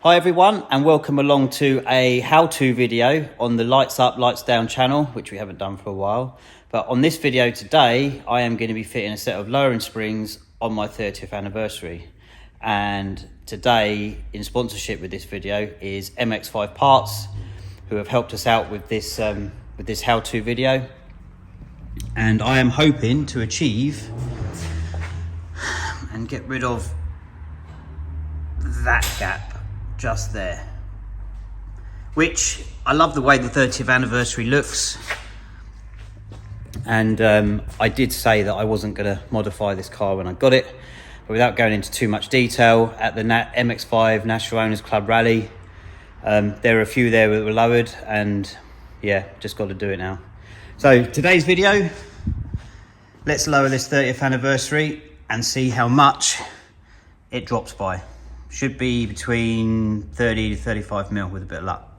Hi everyone, and welcome along to a how-to video on the lights up, lights down channel, which we haven't done for a while. But on this video today, I am going to be fitting a set of lowering springs on my 30th anniversary. And today, in sponsorship with this video, is MX5 Parts, who have helped us out with this how-to video. And I am hoping to achieve and get rid of that gap just there, which I love the way the 30th anniversary looks. And I did say that I wasn't going to modify this car when I got it, but without going into too much detail, at the MX5 National Owners Club Rally, there were a few there that were lowered, and yeah, just got to do it now. So today's video, let's lower this 30th anniversary and see how much it drops by. Should be between 30 to 35 mil with a bit of luck.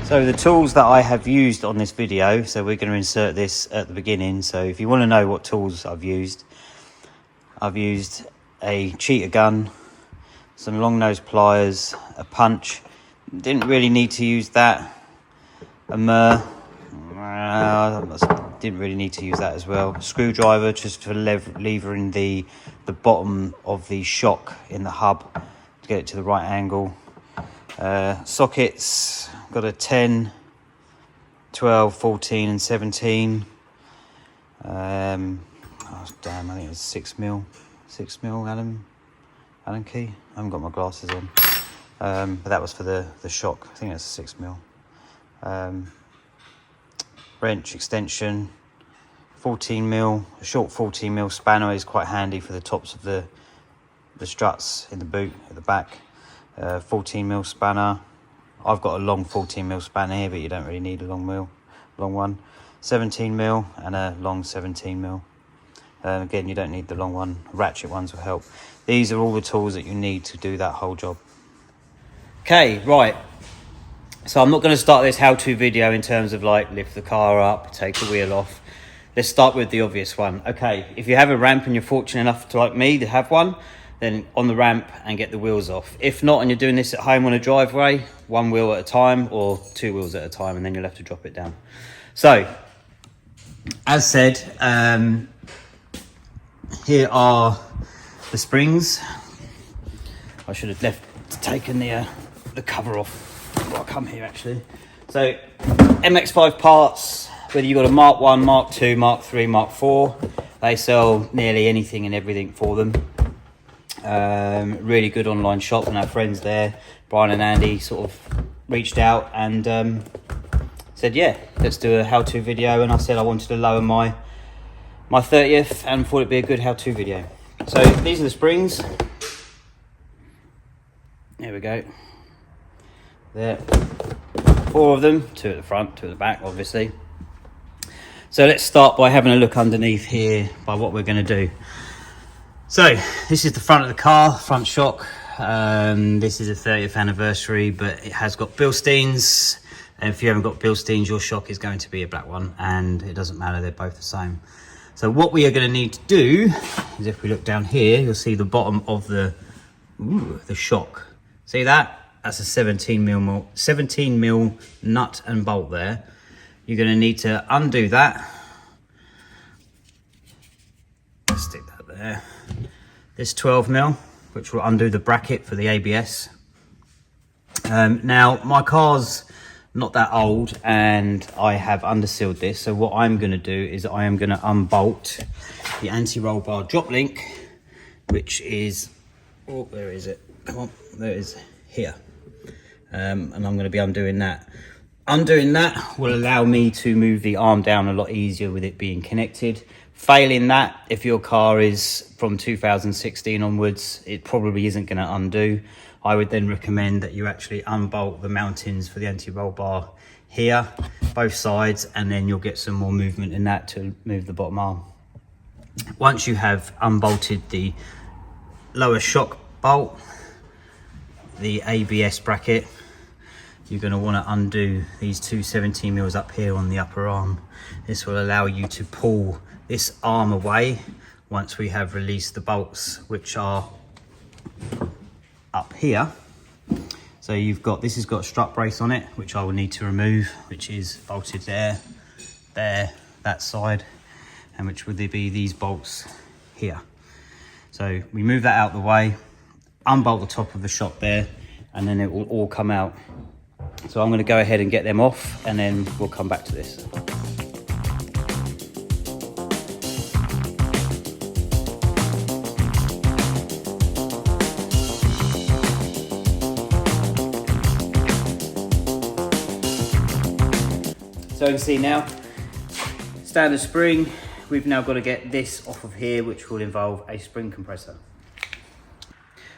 So the tools that I have used on this video, so we're going to insert this at the beginning. So if you want to know what tools I've used a cheater gun, some long nose pliers, a punch. Didn't really need to use that. A didn't really need to use that as well. Screwdriver just for levering the bottom of the shock in the hub to get it to the right angle. Sockets, got a 10, 12, 14 and 17. Oh damn, I think it was 6 mil Allen key. I haven't got my glasses on, but that was for the shock. I think that's 6 mil. Wrench extension, 14 mil. A short 14 mil spanner is quite handy for the tops of the struts in the boot at the back. 14 mil spanner. I've got a long 14 mil spanner here, but you don't really need a long one. 17 mil and a long 17 mil. Again, you don't need the long one. Ratchet ones will help. These are all the tools that you need to do that whole job. Okay, right. So I'm not going to start this how-to video in terms of like lift the car up, take the wheel off. Let's start with the obvious one. Okay, if you have a ramp and you're fortunate enough to, like me, to have one, then on the ramp and get the wheels off. If not, and you're doing this at home on a driveway, one wheel at a time or two wheels at a time, and then you'll have to drop it down. So, as said, here are the springs. I should have taken the cover off. I'll come here actually. So MX5 Parts, whether you've got a Mark 1, Mark 2, Mark 3, Mark 4, they sell nearly anything and everything for them. Really good online shop, and our friends there, Brian and Andy, sort of reached out and said, yeah, let's do a how-to video. And I said I wanted to lower my 30th and thought it'd be a good how-to video. So these are the springs. There we go. There, 4 of them, 2 at the front, 2 at the back, obviously. So let's start by having a look underneath here by what we're going to do. So this is the front of the car, front shock. This is a 30th anniversary, but it has got Bilsteins. And if you haven't got Bilsteins, your shock is going to be a black one, and it doesn't matter, they're both the same. So what we are going to need to do is, if we look down here, you'll see the bottom of the shock. See that? That's a 17 mil nut and bolt there. You're going to need to undo that. Let's stick that there. This 12 mil, which will undo the bracket for the ABS. Now, my car's not that old, and I have undersealed this. So what I'm going to do is I am going to unbolt the anti-roll bar drop link, which is, oh, where is it? Come on, there it is, here. And I'm going to be undoing that. Undoing that will allow me to move the arm down a lot easier with it being connected. Failing that, if your car is from 2016 onwards, it probably isn't going to undo. I would then recommend that you actually unbolt the mountings for the anti-roll bar here, both sides, and then you'll get some more movement in that to move the bottom arm. Once you have unbolted the lower shock bolt, the ABS bracket, you're going to want to undo these two 17mm up here on the upper arm. This will allow you to pull this arm away once we have released the bolts, which are up here. So you've got, this has got a strut brace on it, which I will need to remove, which is bolted there, that side, and which would be these bolts here. So we move that out of the way, unbolt the top of the shock there, and then it will all come out. So I'm going to go ahead and get them off, and then we'll come back to this. So you can see now, standard spring, we've now got to get this off of here, which will involve a spring compressor.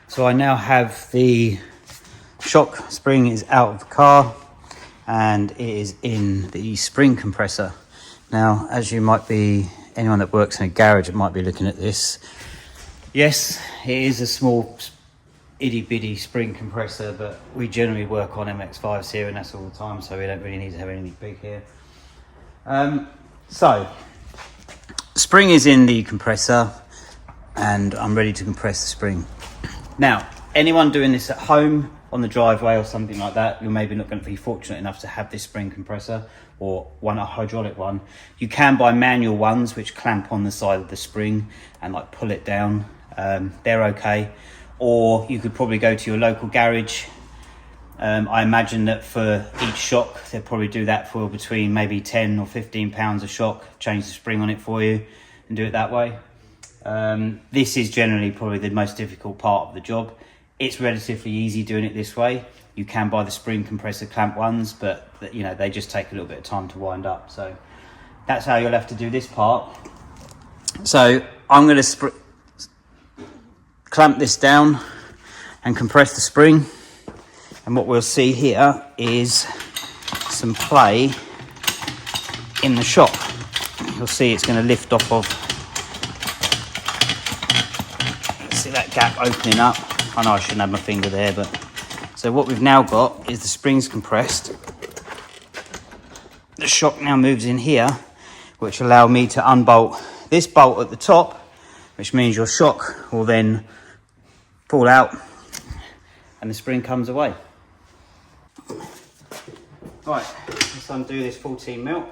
So I now have the shock spring is out of the car and it is in the spring compressor. Now, as you might be, anyone that works in a garage, it might be looking at this. Yes, it is a small itty bitty spring compressor, but we generally work on MX5s here and that's all the time, so we don't really need to have anything big here. So spring is in the compressor and I'm ready to compress the spring. Now, anyone doing this at home on the driveway or something like that, you're maybe not going to be fortunate enough to have this spring compressor or a hydraulic one. You can buy manual ones which clamp on the side of the spring and like pull it down. They're okay. Or you could probably go to your local garage. I imagine that for each shock, they'll probably do that for between maybe 10 or 15 pounds a shock, change the spring on it for you and do it that way. This is generally probably the most difficult part of the job. It's relatively easy doing it this way. You can buy the spring compressor clamp ones, but you know, they just take a little bit of time to wind up. So that's how you'll have to do this part. So I'm going to clamp this down and compress the spring. And what we'll see here is some play in the shock. You'll see it's going to lift off of, see that gap opening up. I know I shouldn't have my finger there, but so what we've now got is the springs compressed. The shock now moves in here, which allow me to unbolt this bolt at the top, which means your shock will then pull out and the spring comes away. Right, let's undo this 14mm.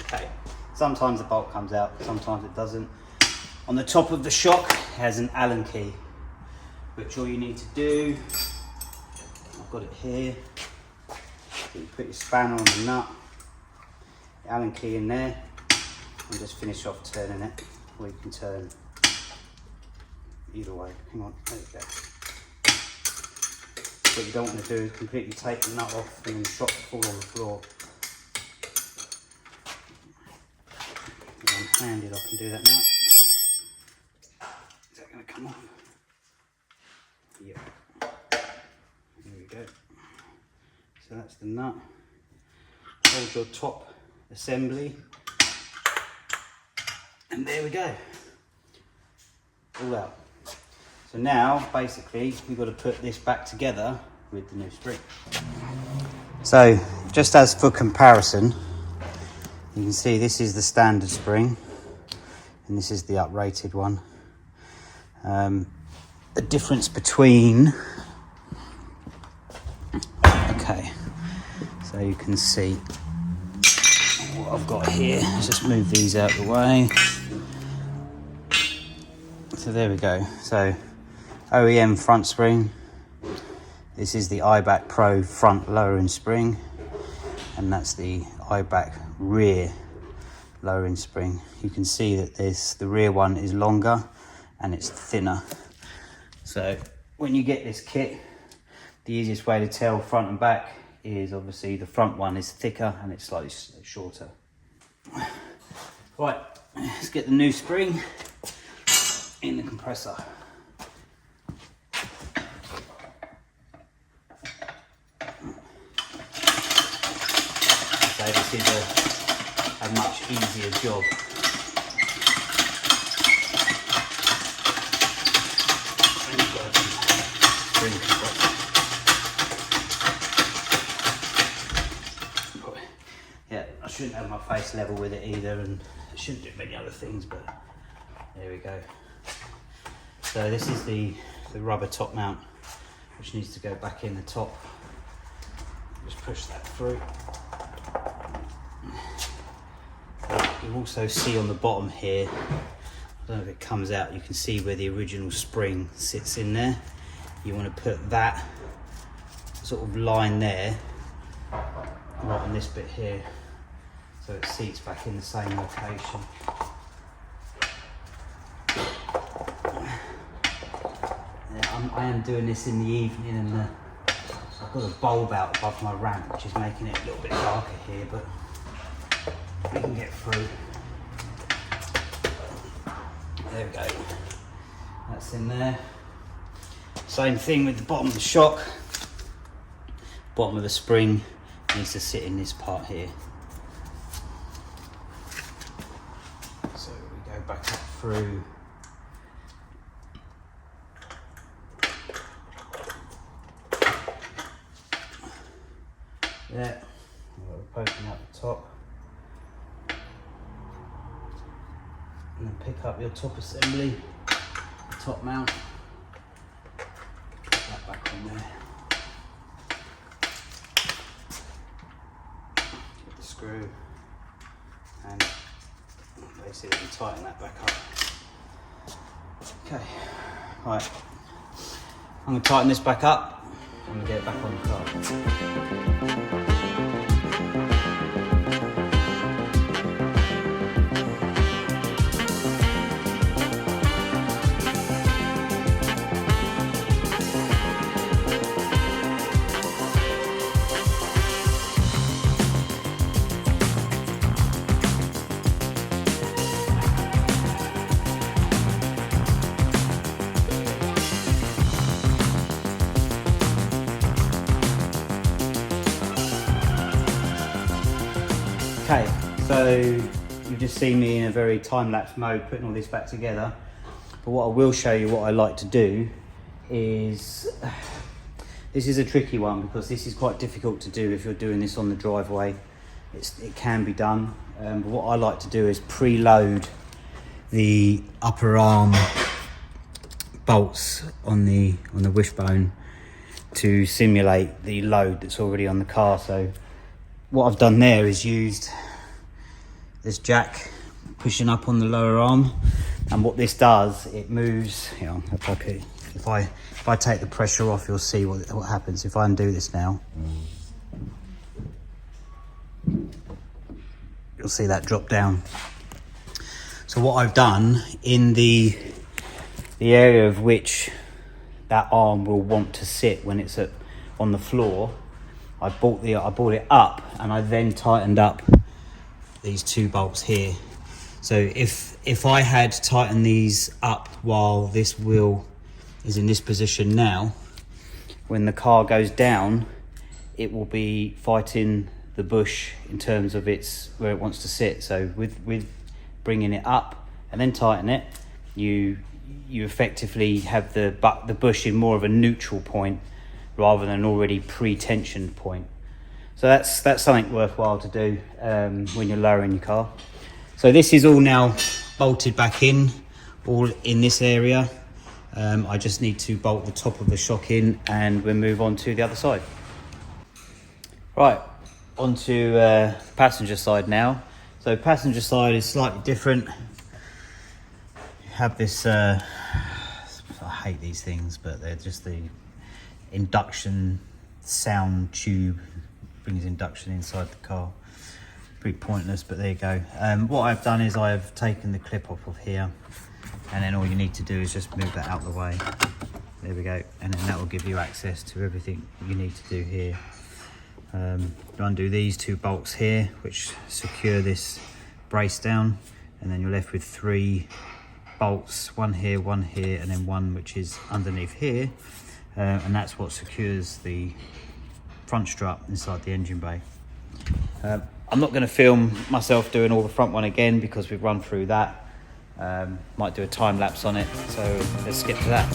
Okay, sometimes the bolt comes out, sometimes it doesn't. On the top of the shock has an Allen key, which all you need to do, I've got it here, so you put your spanner on the nut, the Allen key in there, and just finish off turning it, or you can turn either way. Hang on, there you go. What you don't want to do is completely take the nut off and then the shock fall on the floor. One-handed, I can do that now. Is that going to come off? Yeah. There we go. So that's the nut. Hold your top assembly. And there we go. All out. So now, basically, we've got to put this back together with the new spring. So, just as for comparison, you can see this is the standard spring, and this is the uprated one. The difference between, okay, so you can see what I've got here. Let's just move these out of the way. So there we go. So OEM front spring. This is the Eibach Pro front lowering spring, and that's the Eibach rear lowering spring. You can see that the rear one is longer and it's thinner. So when you get this kit, the easiest way to tell front and back is obviously the front one is thicker and it's slightly shorter. Right, let's get the new spring in the compressor. So this is a much easier job. shouldn't have my face level with it either, and I shouldn't do many other things, but there we go. So this is the rubber top mount, which needs to go back in the top. Just push that through. You also see on the bottom here, I don't know if it comes out, you can see where the original spring sits in there. You want to put that sort of line there, right on this bit here, so it seats back in the same location. Yeah, I am doing this in the evening, and I've got a bulb out above my ramp, which is making it a little bit darker here, but we can get through. There we go. That's in there. Same thing with the bottom of the shock. Bottom of the spring needs to sit in this part here. So we go back up through. There. We're poking out the top. And then pick up your top assembly, the top mount. Put that back on there. Get the screw and basically tighten that back up. Okay, right. I'm going to tighten this back up and we'll get it back on the car. Okay, so you've just seen me in a very time-lapse mode putting all this back together. But what I will show you, what I like to do is, this is a tricky one because this is quite difficult to do if you're doing this on the driveway. It can be done, but what I like to do is preload the upper arm bolts on the wishbone to simulate the load that's already on the car. So what I've done there is used this jack pushing up on the lower arm, and what this does, it moves, you know, if I take the pressure off, you'll see what happens. If I undo this now, you'll see that drop down. So what I've done in the area of which that arm will want to sit when it's on the floor, I brought it up, and I then tightened up these two bolts here. So if I had tightened these up while this wheel is in this position now, when the car goes down, it will be fighting the bush in terms of where it wants to sit. So with bringing it up and then tighten it, you effectively have the bush in more of a neutral point rather than an already pre-tensioned point. So that's something worthwhile to do when you're lowering your car. So this is all now bolted back in, all in this area. I just need to bolt the top of the shock in, and we'll move on to the other side. Right, onto passenger side now. So passenger side is slightly different. You have this, I hate these things, but they're just the induction sound tube, brings induction inside the car. Pretty pointless, but there you go. What I've done is I've taken the clip off of here, and then all you need to do is just move that out of the way. There we go, and then that will give you access to everything you need to do here. Undo these two bolts here, which secure this brace down, and then you're left with 3 bolts, one here, and then one which is underneath here, and that's what secures the front strut inside the engine bay. I'm not going to film myself doing all the front one again because we've run through that. Might do a time lapse on it, so let's skip to that.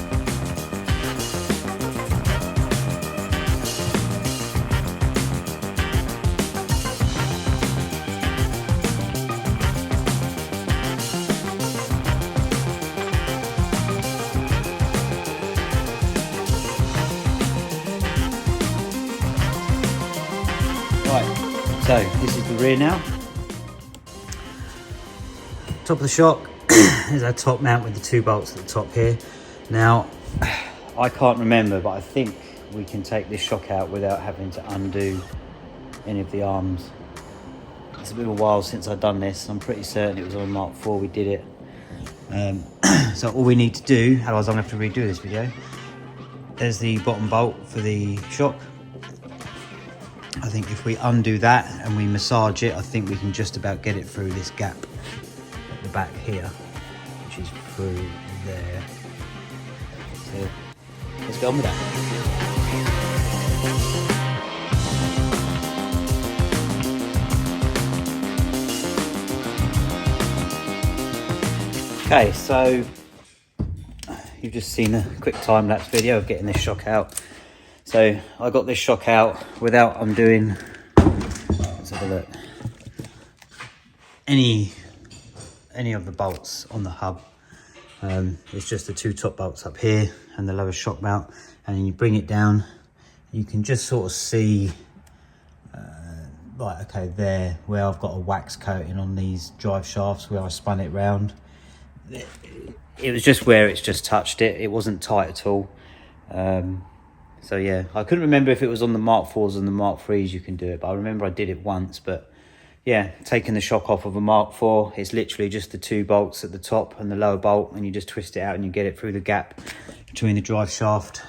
Right, so this is the rear now. Top of the shock is our top mount with the 2 bolts at the top here. Now, I can't remember, but I think we can take this shock out without having to undo any of the arms. It's a little while since I've done this. I'm pretty certain it was on Mark 4 we did it. So all we need to do, otherwise I'm going to have to redo this video. There's the bottom bolt for the shock. I think if we undo that and we massage it, I think we can just about get it through this gap at the back here, which is through there. So let's get on with that. Okay, so you've just seen a quick time-lapse video of getting this shock out. So I got this shock out without undoing, let's have a look, any of the bolts on the hub. It's just the 2 top bolts up here and the lower shock mount, and then you bring it down, you can just sort of see like, okay, there where I've got a wax coating on these drive shafts where I spun it round. It was just where it's just touched it. It wasn't tight at all. So yeah, I couldn't remember if it was on the Mark 4s and the Mark 3s you can do it, but I remember I did it once. But yeah, taking the shock off of a Mark 4, it's literally just the 2 bolts at the top and the lower bolt, and you just twist it out and you get it through the gap between the drive shaft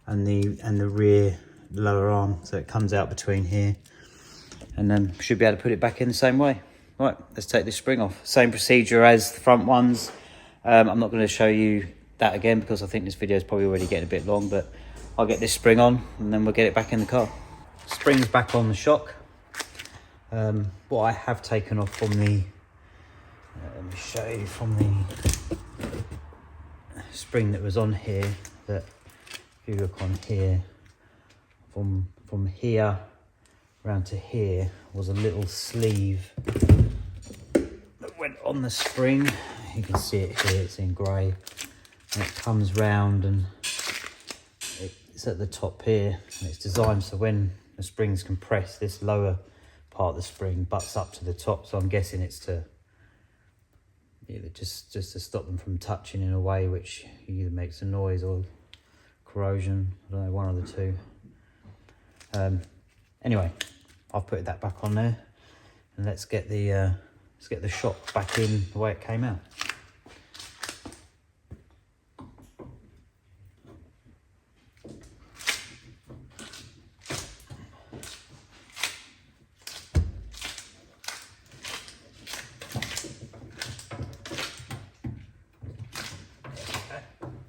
and the rear lower arm. So it comes out between here, and then should be able to put it back in the same way. Right, let's take this spring off. Same procedure as the front ones. I'm not going to show you that again because I think this video is probably already getting a bit long, but I'll get this spring on and then we'll get it back in the car. Spring's back on the shock. What I have taken off from the, let me show you, from the spring that was on here, that if you look on here, from here round to here was a little sleeve that went on the spring. You can see it here, it's in grey, and it comes round and it's at the top here, and it's designed so when the spring's compressed, this lower part of the spring butts up to the top. So I'm guessing it's to just to stop them from touching in a way which either makes a noise or corrosion. I don't know, one of the two. Anyway, I've put that back on there, and let's get the shock back in the way it came out.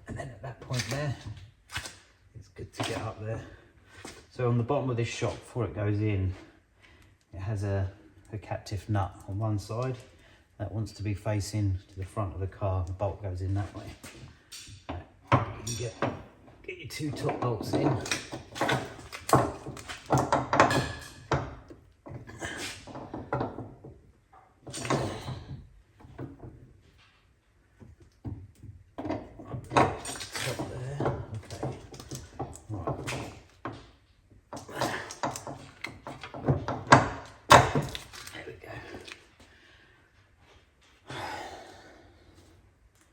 And then at that point there, it's good to get up there. So on the bottom of this shock, before it goes in, it has a captive nut on one side that wants to be facing to the front of the car. The bolt goes in that way. Right, you can get your 2 top bolts in.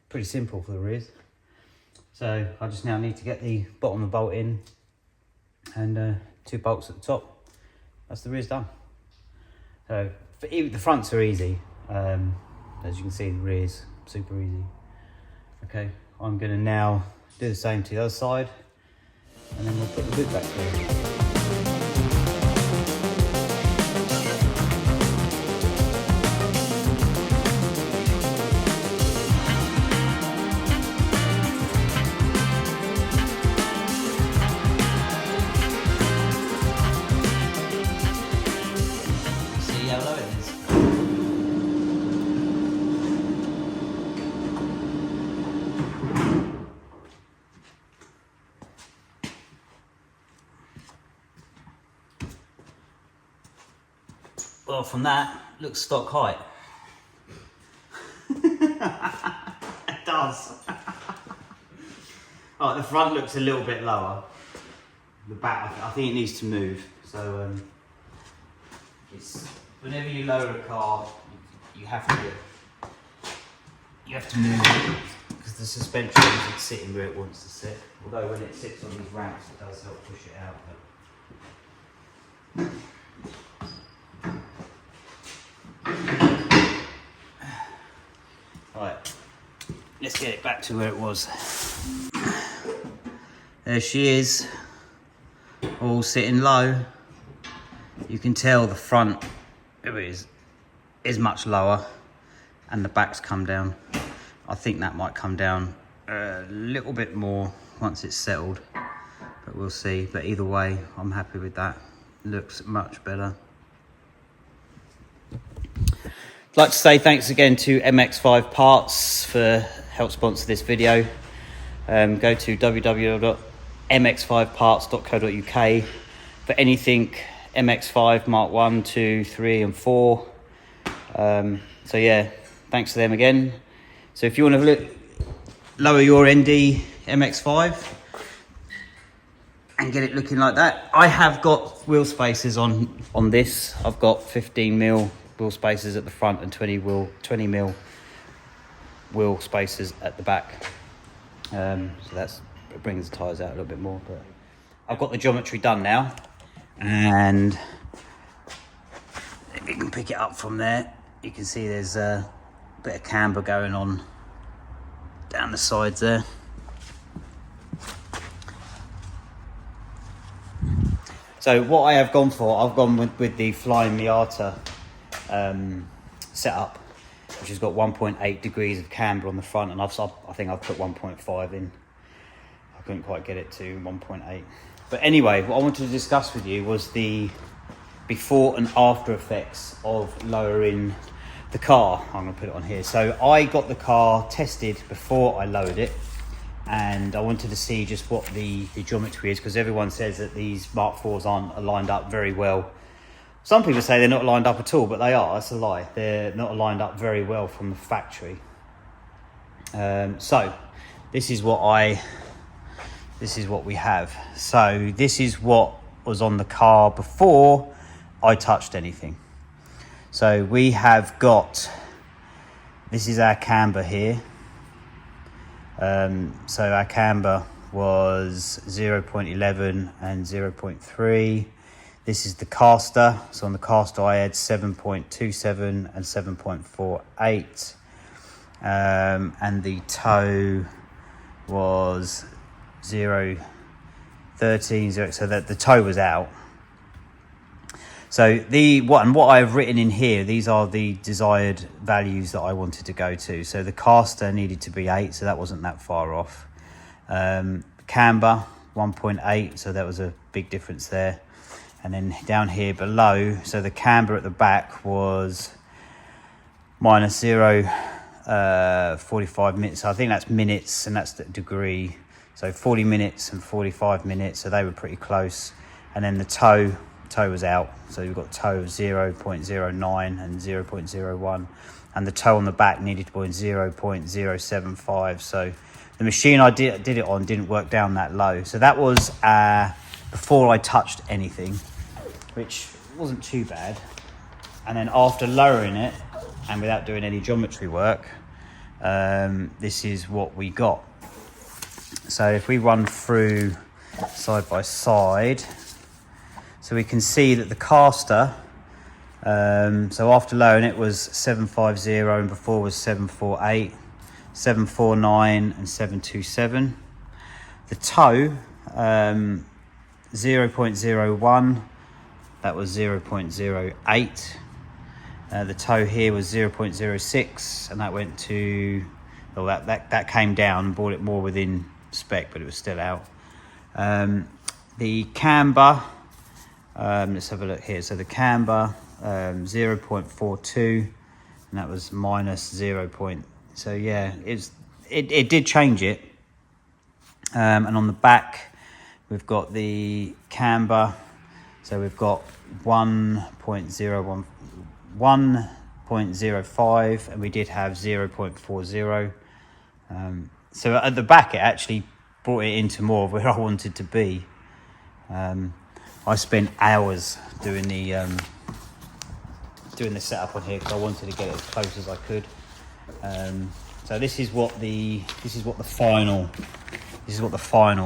Pretty simple for the rears. So I just now need to get the bottom of the bolt in and 2 bolts at the top. That's the rears done. So the fronts are easy. As you can see, the rears super easy. Okay, I'm going to now do the same to the other side, and then we'll put the boot back through. Well, from that, looks stock height. It does. Oh, the front looks a little bit lower. The back, I think it needs to move. So It's whenever you lower a car, you have to move it because the suspension isn't sitting where it wants to sit. Although when it sits on these ramps, it does help push it out. Right, let's get it back to where it was. There she is, all sitting low. You can tell the front is much lower and the back's come down. I think that might come down a little bit more once it's settled, but we'll see. But either way, I'm happy with that. Looks much better. I'd like to say thanks again to MX5 Parts for help sponsor this video. Go to www.mx5parts.co.uk for anything MX5 Mark 1, 2, 3 and 4. So yeah, thanks to them again. So if you want to lower your ND MX5 and get it looking like that, I have got wheel spacers on this. I've got 15mm wheel spacers at the front and 20mm wheel spacers at the back. So it brings the tyres out a little bit more. But I've got the geometry done now, and if you can pick it up from there, you can see there's a bit of camber going on down the sides there. So what I have gone for, I've gone with the Flying Miata setup, which has got 1.8 degrees of camber on the front, and I think I've put 1.5 in. I couldn't quite get it to 1.8. But anyway, what I wanted to discuss with you was the before and after effects of lowering the car. I'm going to put it on here. So I got the car tested before I lowered it, and I wanted to see just what the geometry is, because everyone says that these Mark 4s aren't lined up very well. Some people say they're not lined up at all, but they are. That's a lie. They're not lined up very well from the factory. So this is what we have. So this is what was on the car before I touched anything. So we have got, this is our camber here. So our camber was 0.11 and 0.3. This is the caster. So on the caster I had 7.27 and 7.48. And the toe was 0.13, so that the toe was out. So what I've written in here, these are the desired values that I wanted to go to. So the caster needed to be 8, so that wasn't that far off. Camber 1.8, so that was a big difference there. And then down here below, so the camber at the back was minus 0.45 minutes. So I think that's minutes, and that's the degree. So 40 minutes and 45 minutes, so they were pretty close. And then the toe was out, so you've got toe of 0.09 and 0.01, and the toe on the back needed to be 0.075. So the machine I did it on didn't work down that low. So that was before I touched anything, which wasn't too bad. And then after lowering it and without doing any geometry work, this is what we got. So if we run through side by side, so we can see that the caster, so after lowering it was 750 and before was 748, 749 and 727. The toe, 0.01, that was 0.08. The toe here was 0.06, and that went to, well, that came down and brought it more within spec, but it was still out. The camber, let's have a look here. So the camber, 0.42, and that was minus 0. So yeah, it did change it. And on the back, we've got the camber. So we've got 1.01, 1.05, and we did have 0.40. So at the back, it actually brought it into more of where I wanted to be. I spent hours doing the doing the setup on here because I wanted to get it as close as I could. So this is what the final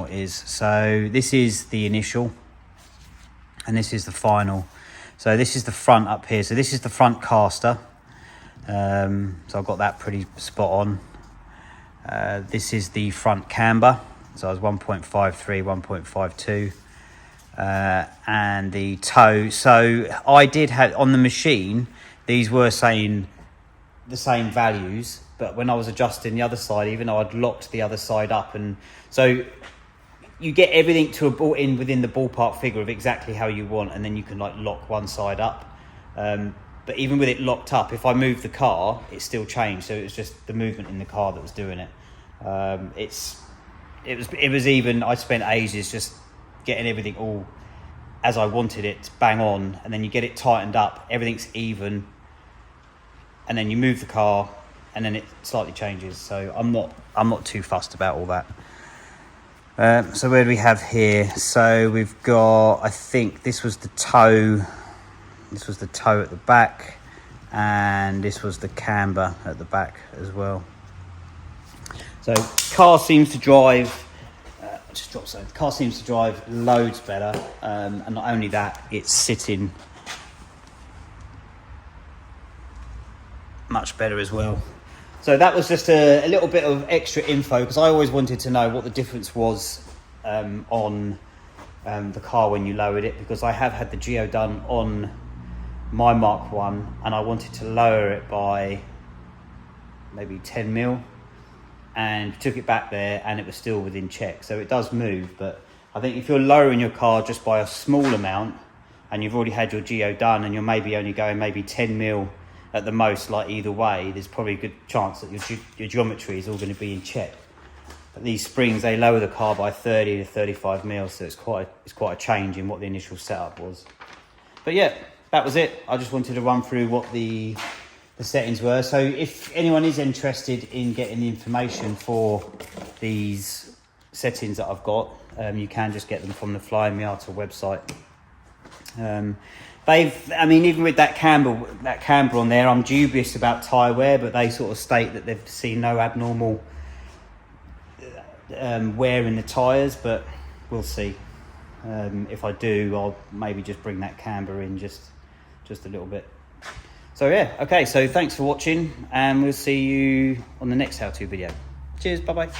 is. So this is the initial, and this is the final. So this is the front up here. So this is the front caster. So I've got that pretty spot on. This is the front camber. So I was 1.53, 1.52. And the toe. So I did have on the machine, these were saying the same values, but when I was adjusting the other side, even though I'd locked the other side up, and so you get everything to within the ballpark figure of exactly how you want, and then you can like lock one side up. But even with it locked up, if I moved the car, it still changed. So it was just the movement in the car that was doing it. It was even. I spent ages just getting everything all as I wanted it, bang on, and then you get it tightened up, everything's even, and then you move the car, and then it slightly changes. So I'm not too fussed about all that. So where do we have here? So we've got, I think this was the toe. This was the toe at the back, and this was the camber at the back as well. So car seems to drive. Just drop so the car seems to drive loads better, and not only that, it's sitting much better as well. So that was just a little bit of extra info, because I always wanted to know what the difference was on the car when you lowered it, because I have had the geo done on my Mk1 and I wanted to lower it by maybe 10 mil. And took it back there and it was still within check. So it does move, but I think if you're lowering your car just by a small amount and you've already had your geo done and you're maybe only going maybe 10 mil at the most, like either way, there's probably a good chance that your geometry is all going to be in check. But these springs, they lower the car by 30 to 35 mil, so it's quite a change in what the initial setup was. But yeah, that was it. I just wanted to run through what the settings were. So if anyone is interested in getting the information for these settings that I've got, you can just get them from the Flying Miata website. Even with that camber on there, I'm dubious about tyre wear, but they sort of state that they've seen no abnormal wear in the tyres, but we'll see. If I do, I'll maybe just bring that camber in just a little bit. So yeah, okay, so thanks for watching, and we'll see you on the next how-to video. Cheers, bye-bye.